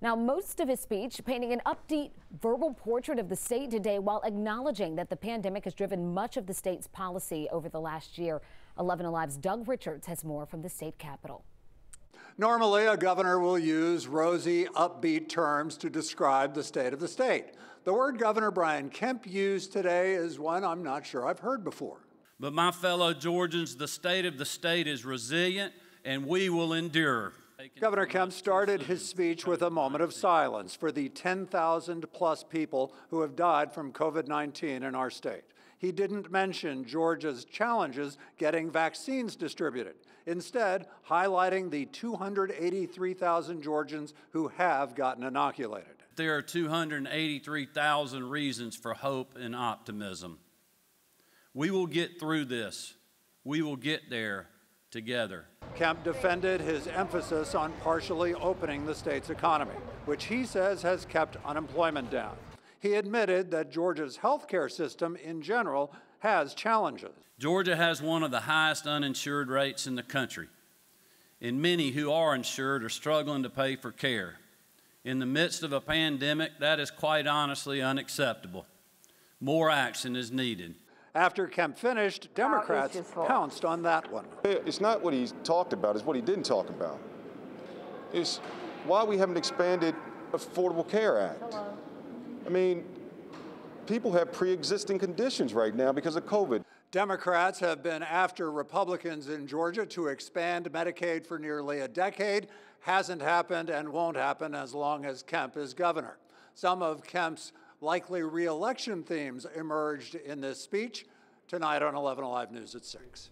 Now, most of his speech painting an upbeat verbal portrait of the state today while acknowledging that the pandemic has driven much of the state's policy over the last year. 11 Alive's Doug Richards has more from the state capitol. Normally, a governor will use rosy, upbeat terms to describe the state of the state. The word Governor Brian Kemp used today is one I'm not sure I've heard before. But my fellow Georgians, the state of the state is resilient, and we will endure. Governor Kemp started his speech with a moment of silence for the 10,000 plus people who have died from COVID-19 in our state. He didn't mention Georgia's challenges getting vaccines distributed, instead highlighting the 283,000 Georgians who have gotten inoculated. There are 283,000 reasons for hope and optimism. We will get through this. We will get there together. Kemp defended his emphasis on partially opening the state's economy, which he says has kept unemployment down. He admitted that Georgia's healthcare system in general has challenges. Georgia has one of the highest uninsured rates in the country, and many who are insured are struggling to pay for care. In the midst of a pandemic, that is quite honestly unacceptable. More action is needed. After Kemp finished, Democrats pounced on that one. It's not what he talked about, it's what he didn't talk about. It's why we haven't expanded Affordable Care Act. I mean, people have pre-existing conditions right now because of COVID. Democrats have been after Republicans in Georgia to expand Medicaid for nearly a decade. Hasn't happened and won't happen as long as Kemp is governor. Some of Kemp's likely re-election themes emerged in this speech. Tonight on 11 Alive News at 6.